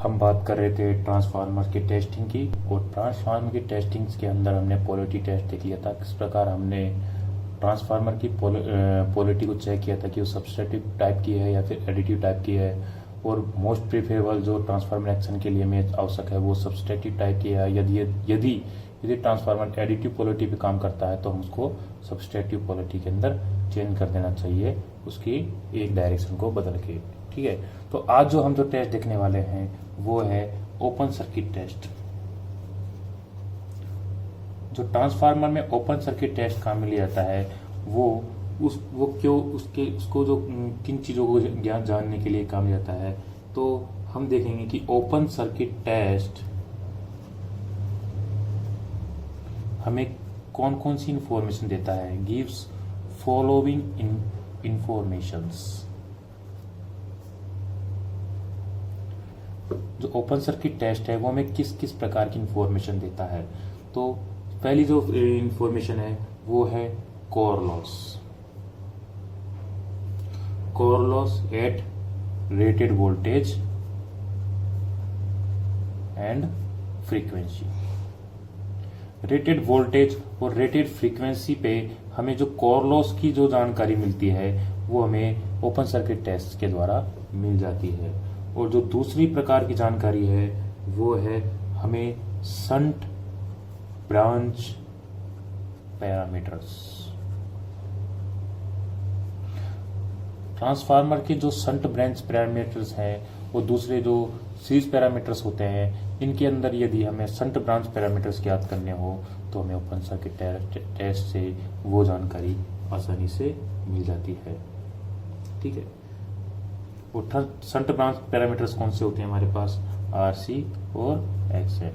हम बात कर रहे थे ट्रांसफार्मर की टेस्टिंग की, और ट्रांसफार्मर की टेस्टिंग के अंदर हमने पोलैरिटी टेस्ट देख लिया था। किस प्रकार हमने ट्रांसफार्मर की पोलैरिटी को चेक किया था कि वो सब्सट्रैक्टिव टाइप की है या फिर एडिटिव टाइप की है, और मोस्ट प्रीफरेबल जो ट्रांसफार्मर एक्शन के लिए हमें आवश्यक है वो सब्सट्रैक्टिव टाइप की है। यदि ट्रांसफार्मर एडिटिव पोलैरिटी पे काम करता है तो हम उसको सब्सट्रैक्टिव पोलैरिटी के अंदर चेंज कर देना चाहिए, उसकी एक डायरेक्शन को बदल के। ठीक है, तो आज जो हम टेस्ट देखने वाले हैं वो है ओपन सर्किट टेस्ट। जो ट्रांसफार्मर में ओपन सर्किट टेस्ट काम में लिया जाता है वो क्यों उसको जो किन चीजों को ज्ञान जानने के लिए काम लिया जाता है, तो हम देखेंगे कि ओपन सर्किट टेस्ट हमें कौन कौन सी इंफॉर्मेशन देता है। Gives following informations. जो ओपन सर्किट टेस्ट है वो हमें किस किस प्रकार की इंफॉर्मेशन देता है। तो पहली जो इंफॉर्मेशन है वो है core loss at rated voltage and frequency. Rated voltage और रेटेड फ्रीक्वेंसी पे हमें जो कोर लॉस की जो जानकारी मिलती है वो हमें ओपन सर्किट टेस्ट के द्वारा मिल जाती है। और जो दूसरी प्रकार की जानकारी है वो है हमें शंट ब्रांच पैरामीटर्स। ट्रांसफार्मर के जो शंट ब्रांच पैरामीटर्स हैं वो दूसरे जो सीरीज पैरामीटर्स होते हैं, इनके अंदर यदि हमें शंट ब्रांच पैरामीटर्स ज्ञात करने हो तो हमें ओपन सर्किट टेस्ट से वो जानकारी आसानी से मिल जाती है। ठीक है, वो शंट ब्रांच पैरामीटर्स कौन से होते हैं हमारे पास, आरसी और एक्सएम।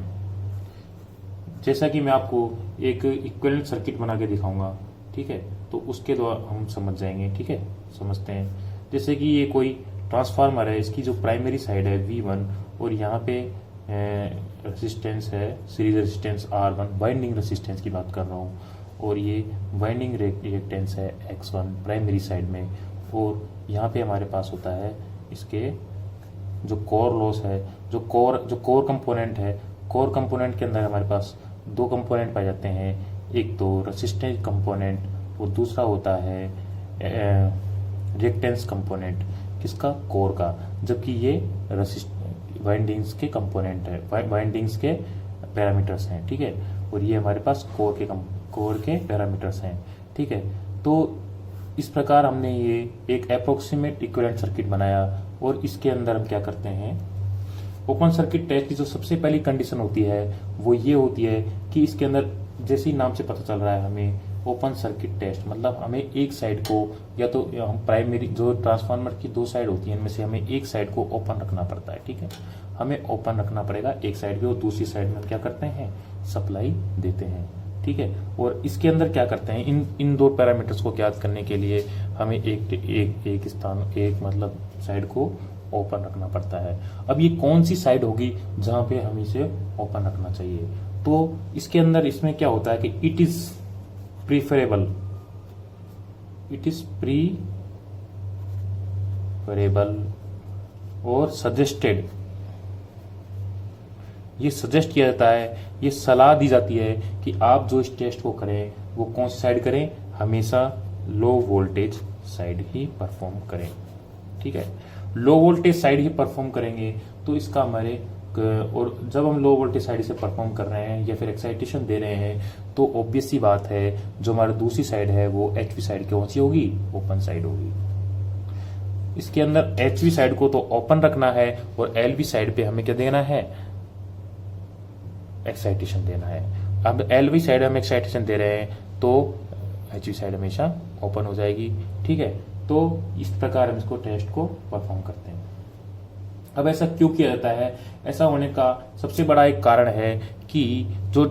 जैसा कि मैं आपको एक इक्विवेलेंट सर्किट बना के दिखाऊंगा, ठीक है, तो उसके द्वारा हम समझ जाएंगे। ठीक है, समझते हैं। जैसे कि ये कोई ट्रांसफार्मर है, इसकी जो प्राइमरी साइड है V1 और यहाँ पे रेसिस्टेंस है series resistance R1, winding resistance की बात कर रहा हूँ, और ये वाइंडिंग रिएक्टेंस है X1 प्राइमरी साइड में। और यहाँ पे हमारे पास होता है इसके जो कोर लॉस है, जो कोर कंपोनेंट है। कोर कंपोनेंट के अंदर हमारे पास दो कंपोनेंट पाए जाते हैं, एक तो रेसिस्टेंस कंपोनेंट और दूसरा होता है रिएक्टेंस कंपोनेंट। किसका, कोर का। जबकि ये वाइंडिंग्स के कंपोनेंट है, वाइंडिंग्स के पैरामीटर्स हैं। ठीक है, और ये हमारे पास कोर के पैरामीटर्स हैं। ठीक है, तो इस प्रकार हमने ये एक अप्रोक्सीमेट इक्विवेलेंट सर्किट बनाया, और इसके अंदर हम क्या करते हैं, ओपन सर्किट टेस्ट की जो सबसे पहली कंडीशन होती है वो ये होती है कि इसके अंदर, जैसे ही नाम से पता चल रहा है हमें ओपन सर्किट टेस्ट, मतलब हमें एक साइड को, या तो हम प्राइमरी जो ट्रांसफार्मर की दो साइड होती है इनमें से हमें एक साइड को ओपन रखना पड़ता है। ठीक है, हमें ओपन रखना पड़ेगा एक साइड पे, और दूसरी साइड में हम क्या करते हैं, सप्लाई देते हैं। ठीक है, और इसके अंदर क्या करते हैं, इन दो पैरामीटर्स को ज्ञात करने के लिए हमें एक स्थान, एक मतलब साइड को ओपन रखना पड़ता है। अब ये कौन सी साइड होगी जहां पे हमें इसे ओपन रखना चाहिए, तो इसके अंदर इसमें क्या होता है कि इट इज प्रीफरेबल और सजेस्टेड। ये सजेस्ट किया जाता है, ये सलाह दी जाती है कि आप जो इस टेस्ट को करें वो कौन सी साइड करें, हमेशा लो वोल्टेज साइड ही परफॉर्म करें। ठीक है, लो वोल्टेज साइड ही परफॉर्म करेंगे तो इसका हमारे, और जब हम लो वोल्टेज साइड से परफॉर्म कर रहे हैं या फिर एक्साइटेशन दे रहे हैं तो ऑब्वियस सी बात है जो हमारी दूसरी साइड है वो एचवी साइड कौन सी होगी, ओपन साइड होगी। इसके अंदर एचवी साइड को तो ओपन रखना है और एलवी साइड पे हमें क्या देना है, एक्साइटेशन देना है। अब एलवी साइड हम एक्साइटेशन दे रहे हैं तो एचवी साइड हमेशा ओपन हो जाएगी। ठीक है, तो इस प्रकार हम इसको टेस्ट को परफॉर्म करते हैं। अब ऐसा क्यों किया जाता है, ऐसा होने का सबसे बड़ा एक कारण है कि जो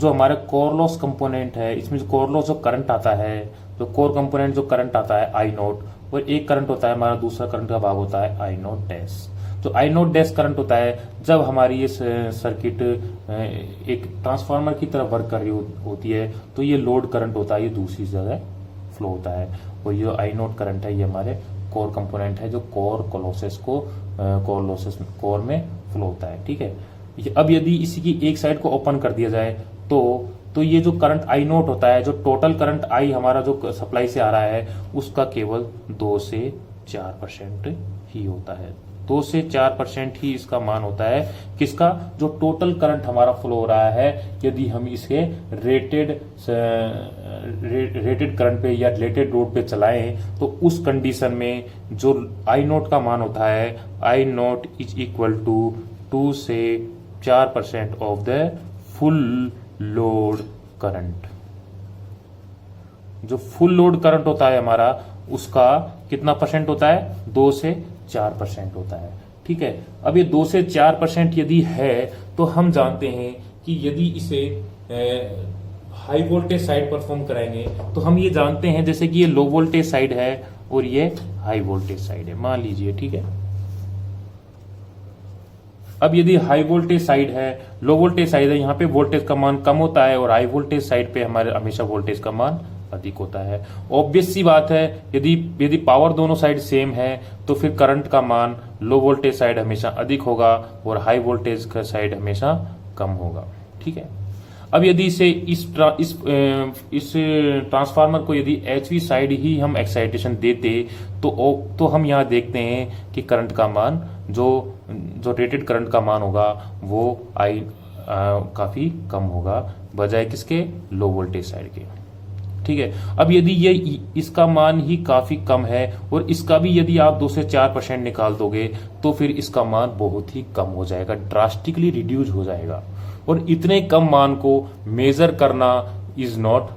हमारा कोर लॉस कंपोनेंट है, इसमें जो कोर लॉस जो करंट आता है, जो कोर कंपोनेंट जो करंट आता है आई नोट, और एक करंट होता है हमारा, दूसरा करंट का भाग होता है आई नोट डैश। जो आई नोट डैश करंट होता है जब हमारी ये सर्किट एक ट्रांसफार्मर की तरह वर्क कर रही होती है तो ये लोड करंट होता है, ये दूसरी जगह फ्लो होता है। और ये आई नोट करंट है ये हमारे कोर कंपोनेंट है जो कोर में फ्लो होता है। ठीक है, अब यदि इसी की एक साइड को ओपन कर दिया जाए तो ये जो करंट आई नोट होता है, जो टोटल करंट आई हमारा जो सप्लाई से आ रहा है, उसका केवल 2 से 4% ही होता है। 2 से 4% ही इसका मान होता है। किसका? जो टोटल करंट हमारा फ्लो हो रहा है, यदि हम इसे रेटेड करंट पे या रेटेड लोड पे चलाएं तो उस कंडीशन में जो आई नोट का मान होता है, आई नोट इज इक्वल टू 2 से 4% of the full load current. जो फुल लोड करंट होता है हमारा, उसका कितना परसेंट होता है? 2 से 4% होता है। ठीक है, अब ये 2 से 4% यदि है तो हम जानते हैं कि यदि इसे हाई वोल्टेज साइड परफॉर्म कराएंगे तो हम ये जानते हैं जैसे कि ये लो वोल्टेज साइड है और ये हाई वोल्टेज साइड है, मान लीजिए। ठीक है, अब यदि हाई वोल्टेज साइड है, लो वोल्टेज साइड है, यहाँ पे वोल्टेज का मान कम होता है और हाई वोल्टेज साइड पे हमारे हमेशा वोल्टेज का मान अधिक होता है। ऑब्वियस सी बात है, यदि पावर दोनों साइड सेम है तो फिर करंट का मान लो वोल्टेज साइड हमेशा अधिक होगा और हाई वोल्टेज का साइड हमेशा कम होगा। ठीक है, अब यदि इसे इस ट्रांसफार्मर को यदि एचवी साइड ही हम एक्साइटेशन देते तो हम यहाँ देखते हैं कि करंट का मान जो रेटेड करंट का मान होगा वो काफी कम होगा बजाय किसके? लो वोल्टेज साइड के। ठीक है, अब यदि ये इसका मान ही काफी कम है और इसका भी यदि आप 2 से 4% निकाल दोगे तो फिर इसका मान बहुत ही कम हो जाएगा, ड्रास्टिकली रिड्यूस हो जाएगा। और इतने कम मान को मेजर करना इज नॉट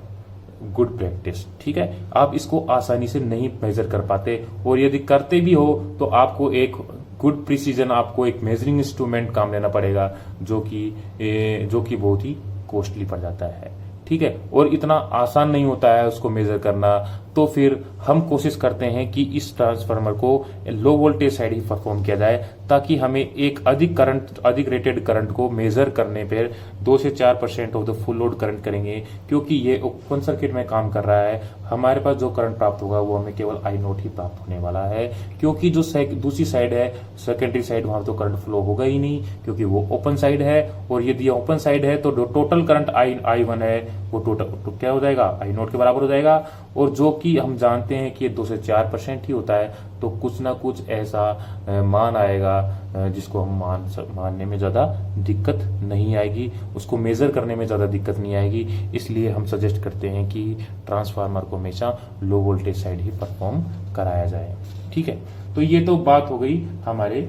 गुड प्रैक्टिस। ठीक है, आप इसको आसानी से नहीं मेजर कर पाते और यदि करते भी हो तो आपको एक गुड प्रिसीजन, आपको एक मेजरिंग इंस्ट्रूमेंट काम लेना पड़ेगा जो कि बहुत ही कॉस्टली पड़ जाता है। ठीक है, और इतना आसान नहीं होता है उसको मेजर करना, तो फिर हम कोशिश करते हैं कि इस ट्रांसफार्मर को लो वोल्टेज साइड ही परफॉर्म किया जाए ताकि हमें एक अधिक रेटेड करंट को मेजर करने पर 2 से 4% of the full load current करेंगे, क्योंकि ये ओपन सर्किट में काम कर रहा है। हमारे पास जो करंट प्राप्त होगा वो हमें केवल आई नोट ही प्राप्त होने वाला है, क्योंकि जो दूसरी साइड है, सेकेंडरी साइड, वहां तो करंट फ्लो होगा ही नहीं क्योंकि वो ओपन साइड है। और यदि ओपन साइड है तो जो टोटल करंट आई वन है वो टोटल क्या हो जाएगा? आई नोट के बराबर हो जाएगा। और जो कि हम जानते हैं कि 2 से 4% ही होता है, तो कुछ ना कुछ ऐसा मान आएगा जिसको हम मानने में ज्यादा दिक्कत नहीं आएगी, उसको मेजर करने में ज्यादा दिक्कत नहीं आएगी। इसलिए हम सजेस्ट करते हैं कि ट्रांसफार्मर को हमेशा लो वोल्टेज साइड ही परफॉर्म कराया जाए। ठीक है, तो ये तो बात हो गई हमारे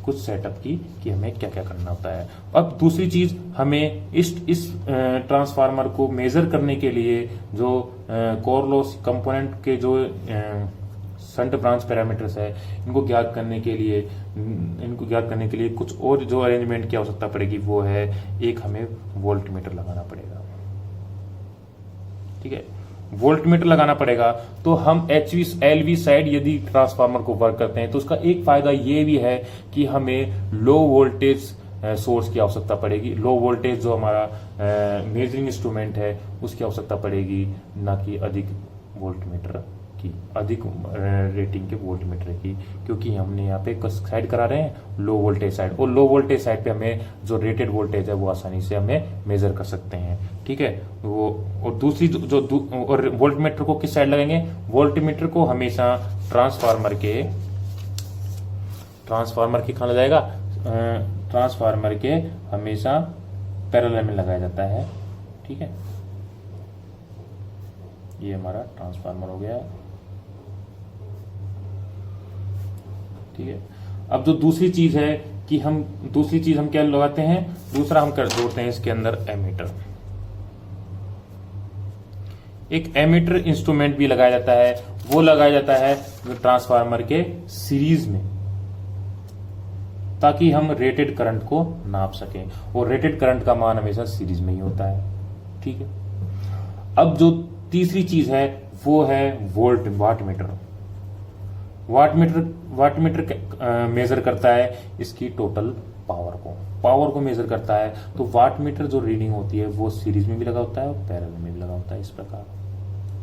कुछ सेटअप की कि हमें क्या क्या करना होता है। अब दूसरी चीज, हमें इस ट्रांसफार्मर को मेजर करने के लिए जो कोर लॉस कंपोनेंट के जो शंट ब्रांच पैरामीटर्स है, इनको ज्ञात करने के लिए कुछ और जो अरेंजमेंट की आवश्यकता पड़ेगी वो है, एक हमें वोल्ट मीटर लगाना पड़ेगा। ठीक है, वोल्ट मीटर लगाना पड़ेगा। तो हम एलवी साइड यदि ट्रांसफार्मर को वर्क करते हैं तो उसका एक फायदा ये भी है कि हमें लो वोल्टेज सोर्स की आवश्यकता पड़ेगी, लो वोल्टेज जो हमारा मेजरिंग इंस्ट्रूमेंट है उसकी आवश्यकता पड़ेगी, ना कि अधिक वोल्ट मीटर की, अधिक रेटिंग के वोल्ट मीटर की, क्योंकि हमने यहाँ पे साइड करा रहे हैं लो वोल्टेज साइड, और लो वोल्टेज साइड पे हमें जो रेटेड वोल्टेज है वो आसानी से हमें मेजर कर सकते हैं। ठीक है, वो और दूसरी और वोल्ट मीटर को किस साइड लगाएंगे? वोल्ट मीटर को हमेशा ट्रांसफार्मर के कहाँ लगाएगा? ट्रांसफार्मर के हमेशा पैरेलल में लगाया जाता है। ठीक है, ये हमारा ट्रांसफार्मर हो गया। ठीक है, अब जो दूसरी चीज है कि हम क्या लगाते हैं? दूसरा हम जोड़ते हैं इसके अंदर एमीटर। एक एमीटर इंस्ट्रूमेंट भी लगाया जाता है, वो लगाया जाता है ट्रांसफार्मर के सीरीज में, ताकि हम रेटेड करंट को नाप सकें, और रेटेड करंट का मान हमेशा सीरीज में ही होता है। ठीक है, अब जो तीसरी चीज है वो है watt meter. Watt meter measure करता है इसकी टोटल पावर को मेजर करता है। तो वाट मीटर जो रीडिंग होती है वो सीरीज में भी लगा होता है और पैरेलल में भी लगा होता है। इस प्रकार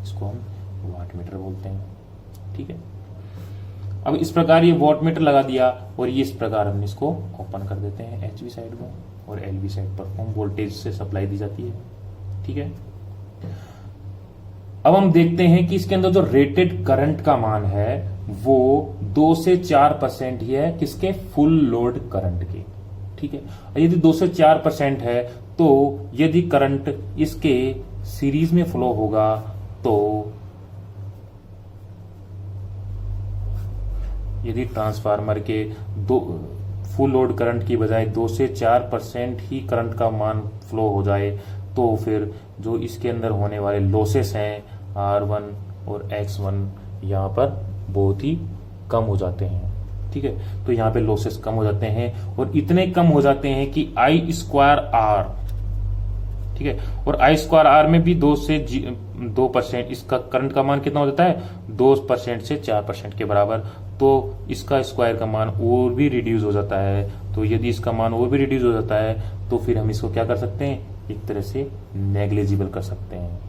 इसको हम वाट मीटर बोलते हैं। ठीक है, अब इस प्रकार ये वॉट मीटर लगा दिया और ये इस प्रकार हम इसको ओपन कर देते हैं HV साइड को, और LV साइड पर होम वोल्टेज से सप्लाई दी जाती है। ठीक है, अब हम देखते हैं कि इसके अंदर जो रेटेड करंट का मान है वो 2 से 4% ही है, किसके, फुल लोड करंट के। ठीक है, यदि 2 से 4% है तो यदि करंट इसके सीरीज में फ्लो होगा तो यदि ट्रांसफार्मर के दो फुल लोड करंट की बजाय 2 से 4% ही करंट का मान फ्लो हो जाए तो फिर जो इसके अंदर होने वाले लॉसेस हैं R1 और X1 यहाँ पर बहुत ही कम हो जाते हैं। ठीक है, तो यहाँ पे लॉसेस कम हो जाते हैं और इतने कम हो जाते हैं कि I²R, ठीक है, और I²R में भी 2 से 2% इसका करंट का मान कितना हो जाता है, 2% से 4% के बराबर। तो इसका स्क्वायर का मान और भी रिड्यूस हो जाता है। तो यदि इसका मान और भी रिड्यूस हो जाता है तो फिर हम इसको क्या कर सकते हैं, एक तरह से नेग्लिजिबल कर सकते हैं।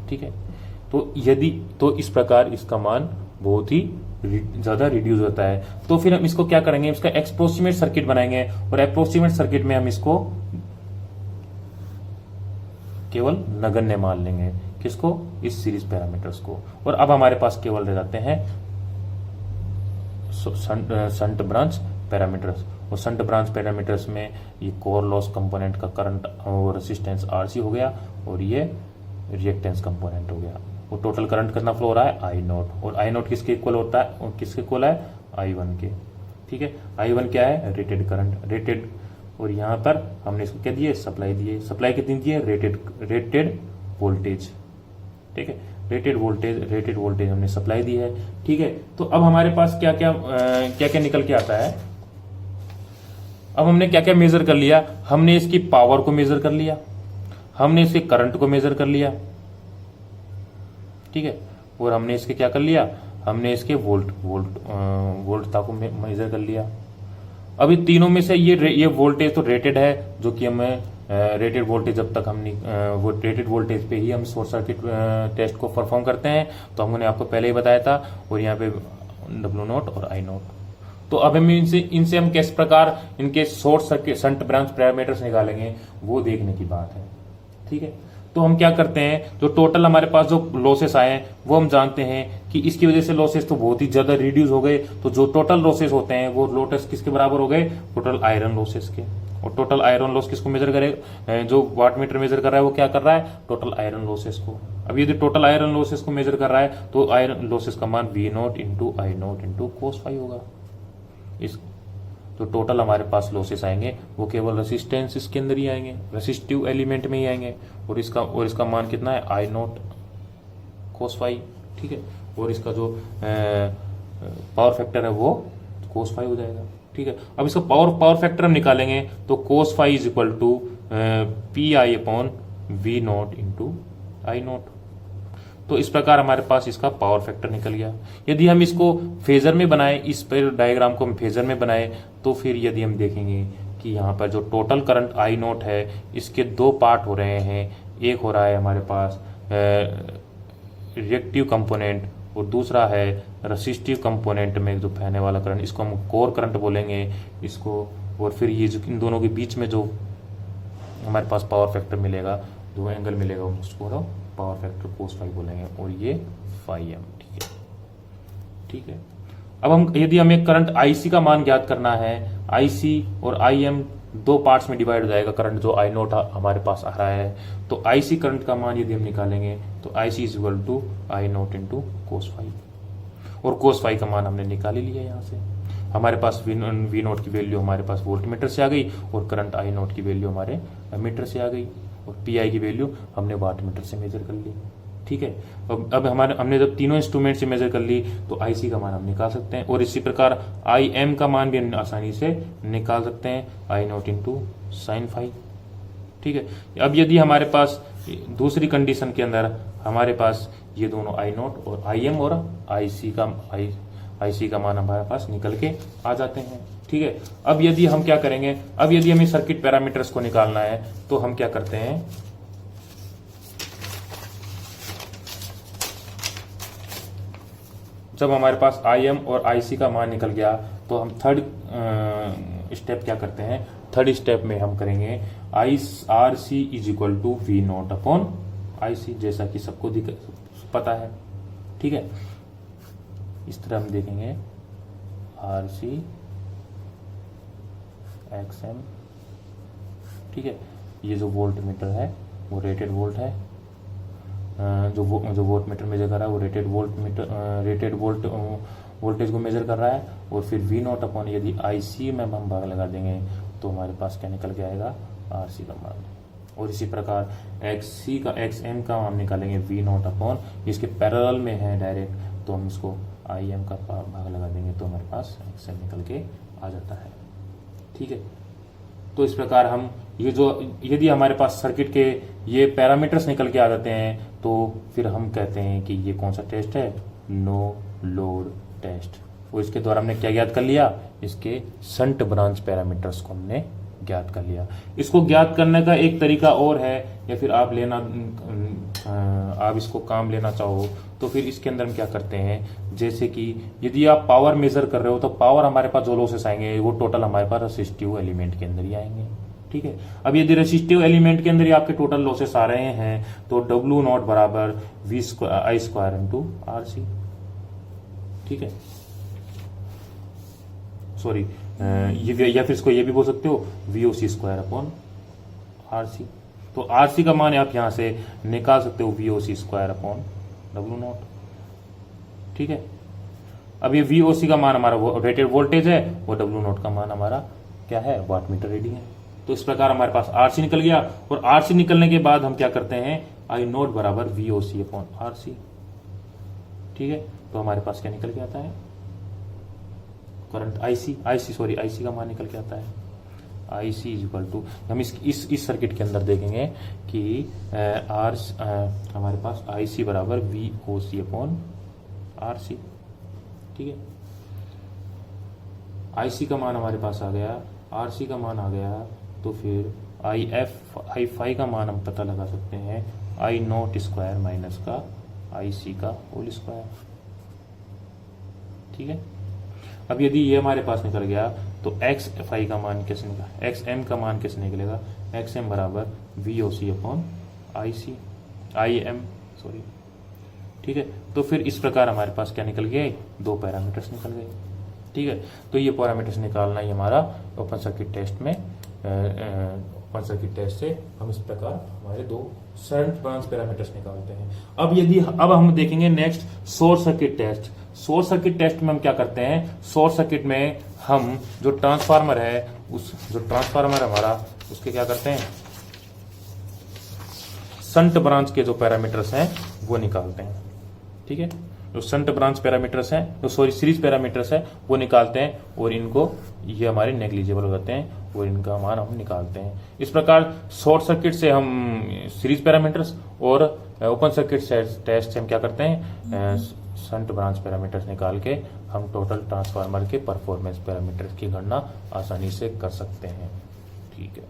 ठीक है, तो इस प्रकार इसका मान बहुत ही ज्यादा रिड्यूस होता है। तो फिर हम इसको क्या करेंगे, इसका एप्रोक्सीमेट सर्किट बनाएंगे और एप्रोक्सीमेट सर्किट में हम इसको केवल नगण्य मान लेंगे, किसको, इस सीरीज पैरामीटर्स को। और अब हमारे पास केवल रह जाते हैं शंट ब्रांच पैरामीटर्स, और शंट ब्रांच पैरामीटर्स में ये कोर लॉस कंपोनेंट का करंट और रेजिस्टेंस RC हो गया और ये रिएक्टेंस कंपोनेंट हो गया। वो टोटल करंट कितना फ्लो हो रहा है, I0, और I0 किसके इक्वल होता है, और किसके इक्वल है, I1 के। ठीक है, I1 क्या है, रेटेड करंट, रेटेड, और यहाँ पर हमने इसको क्या दिए, सप्लाई दिए। सप्लाई कितनी दिए, रेटेड वोल्टेज। ठीक है, रेटेड वोल्टेज हमने सप्लाई दी है। ठीक है, तो अब हमारे पास क्या क्या निकल के आता है। अब हमने क्या क्या मेजर कर लिया, हमने इसकी पावर को मेजर कर लिया, हमने इसके करंट को मेजर कर लिया। ठीक है, और हमने इसके क्या कर लिया, हमने इसके वोल्टता को मेजर कर लिया। अभी तीनों में से ये वोल्टेज तो रेटेड है, जो कि हमें रेटेड वोल्टेज जब तक हम वो रेटेड वोल्टेज पे ही हम शॉर्ट सर्किट टेस्ट को परफॉर्म करते हैं, तो हमने आपको पहले ही बताया था। और यहाँ पे W0 और I0। तो अब हम इनसे हम किस प्रकार इनके short circuit shunt branch parameters निकालेंगे वो देखने की बात है। ठीक है, तो हम क्या करते हैं, जो टोटल हमारे पास जो लॉसेस आए हैं वो हम जानते हैं कि इसकी वजह से लॉसेस तो बहुत ही ज्यादा रिड्यूस हो गए। तो जो टोटल लॉसेस होते हैं वो लॉसेस किसके बराबर हो गए, टोटल आयरन लॉसेस के। और टोटल आयरन लॉस किसको मेजर करे, जो वाट मीटर मेजर कर रहा है वो क्या कर रहा है, टोटल आयरन लॉसेस को। अब यदि टोटल आयरन लॉसेस को मेजर कर रहा है तो आयरन लॉसेस का मान V0 into I0 into cos phi होगा। इस तो टोटल हमारे पास लॉसेस आएंगे वो केवल रेसिस्टेंस इसके अंदर ही आएंगे, रेसिस्टिव एलिमेंट में ही आएंगे। और इसका मान कितना है, I0 cos फाई। ठीक है, और इसका जो पावर फैक्टर है वो cos फाई हो जाएगा। ठीक है, अब इसका पावर फैक्टर हम निकालेंगे तो cos phi is equal to PI upon V0 into I0। तो इस प्रकार हमारे पास इसका पावर फैक्टर निकल गया। यदि हम इसको फेजर में बनाए, इस पर डायग्राम को हम फेजर में बनाए, तो फिर यदि हम देखेंगे कि यहाँ पर जो टोटल करंट I0 है इसके दो पार्ट हो रहे हैं। एक हो रहा है हमारे पास रिएक्टिव कंपोनेंट और दूसरा है रेसिस्टिव कंपोनेंट में जो बहने वाला करंट, इसको हम कोर करंट बोलेंगे इसको। और फिर ये जो इन दोनों के बीच में जो हमारे पास पावर फैक्टर मिलेगा, जो एंगल मिलेगा उसको पावर फैक्टर cos फाई बोलेंगे, और ये फाई m। ठीक है, ठीक है। अब हम यदि हमें करंट IC का मान ज्ञात करना है, IC और IM दो पार्ट्स में डिवाइड हो जाएगा करंट जो I0 हमारे पास आ रहा है। तो IC करंट का मान यदि हम निकालेंगे तो IC is equal to I0 into cos phi, और cos फाई का मान हमने निकाल ही लिया। यहाँ से हमारे पास V0 की वैल्यू हमारे पास वोल्ट मीटर से आ गई और करंट I0 की वैल्यू हमारे मीटर से आ गई, और PI की वैल्यू हमने वाट मीटर से मेजर कर ली। ठीक है, अब हमने जब तीनों इंस्ट्रूमेंट से मेजर कर ली तो IC का मान हम निकाल सकते हैं, और इसी प्रकार IM का मान भी हम आसानी से निकाल सकते हैं, I0 इंटू साइन फाई। ठीक है, अब यदि हमारे पास दूसरी कंडीशन के अंदर हमारे पास ये दोनों I0 और IM और IC का मान हमारे पास निकल के आ जाते हैं। ठीक है, अब यदि हम क्या करेंगे, अब यदि हमें सर्किट पैरामीटर्स को निकालना है तो हम क्या करते हैं, जब हमारे पास IM और IC का मान निकल गया तो हम थर्ड स्टेप क्या करते हैं, थर्ड स्टेप में हम करेंगे RC is equal to V0 upon IC, जैसा कि सबको पता है। ठीक है, इस तरह हम देखेंगे RC XM। ठीक है, ये जो वोल्ट मीटर है वो रेटेड वोल्ट है, जो वोल्ट मीटर मेजर कर रहा है वो रेटेड वोल्ट वोल्टेज को मेजर कर रहा है। और फिर V0 अपॉन यदि IC में हम भाग लगा देंगे तो हमारे पास क्या निकल के आएगा, RC का मान। और इसी प्रकार XM का हम निकालेंगे V0 अपॉन, इसके पैरेलल में है डायरेक्ट, तो हम इसको IM का भाग लगा देंगे तो हमारे पास XM निकल के आ जाता है। ठीक है, तो इस प्रकार हम ये जो यदि हमारे पास सर्किट के ये पैरामीटर्स निकल के आ जाते हैं तो फिर हम कहते हैं कि ये कौन सा टेस्ट है, नो लोड टेस्ट। और इसके द्वारा हमने क्या ज्ञात कर लिया, इसके शंट ब्रांच पैरामीटर्स को हमने ज्ञात कर लिया। इसको ज्ञात करने का एक तरीका और है, या फिर आप इसको काम लेना चाहो तो फिर इसके अंदर हम क्या करते हैं, जैसे कि यदि आप पावर मेजर कर रहे हो तो पावर हमारे पास जो लॉसेस आएंगे वो टोटल हमारे पास रेसिस्टिव एलिमेंट के अंदर ही आएंगे। ठीक है, अब यदि रेसिस्टिव एलिमेंट के अंदर ही आपके टोटल लॉसेस आ रहे हैं तो W0 बराबर I स्क्वायर इंटू RC। ठीक है, सॉरी, या फिर इसको ये भी बोल सकते हो VOC स्क्वायर अपॉन RC। तो RC का मान आप यहां से निकाल सकते हो VOC स्क्वायर अपॉन W0। ठीक है, अब ये VOC का मान हमारा रेटेड वोल्टेज है और W0 का मान हमारा क्या है, वाट मीटर रीडिंग है। तो इस प्रकार हमारे पास RC निकल गया, और RC निकलने के बाद हम क्या करते हैं, I0 बराबर VOC अपॉन RC। ठीक है, तो हमारे पास क्या निकल के आता है, करंट IC का मान निकल के आता है IC इज इक्वल टू, हम इस सर्किट के अंदर देखेंगे कि हमारे पास IC बराबर VOC अपॉन RC। ठीक है, IC का मान हमारे पास आ गया, RC का मान आ गया, तो फिर I5 का मान हम पता लगा सकते हैं I0 स्क्वायर माइनस का IC का होल स्क्वायर। ठीक है, अब यदि ये हमारे पास निकल गया तो XM का मान कैसे निकलेगा, XM बराबर VOC अपॉन IM। ठीक है, तो फिर इस प्रकार हमारे पास क्या निकल गए, दो पैरामीटर्स निकल गए। ठीक है, तो ये पैरामीटर्स निकालना ही हमारा ओपन सर्किट टेस्ट में ओपन सर्किट टेस्ट से हम इस प्रकार हमारे दो शंट ब्रांच पैरामीटर्स निकालते हैं। अब हम देखेंगे next short circuit test. Short circuit test में हम क्या करते हैं, शॉर्ट सर्किट में हम जो ट्रांसफार्मर है हमारा उसके क्या करते हैं, शंट ब्रांच के जो पैरामीटर्स हैं वो निकालते हैं। ठीक है, जो शंट ब्रांच पैरामीटर्स हैं, सीरीज पैरामीटर्स है वो निकालते हैं, और इनको ये हमारे नेग्लिजिबल हो जाते हैं और इनका मान हम निकालते हैं। इस प्रकार शॉर्ट सर्किट से हम सीरीज पैरामीटर्स और ओपन सर्किट टेस्ट से हम क्या करते हैं, शंट ब्रांच पैरामीटर्स निकाल के हम टोटल ट्रांसफार्मर के परफॉर्मेंस पैरामीटर्स की गणना आसानी से कर सकते हैं। ठीक है।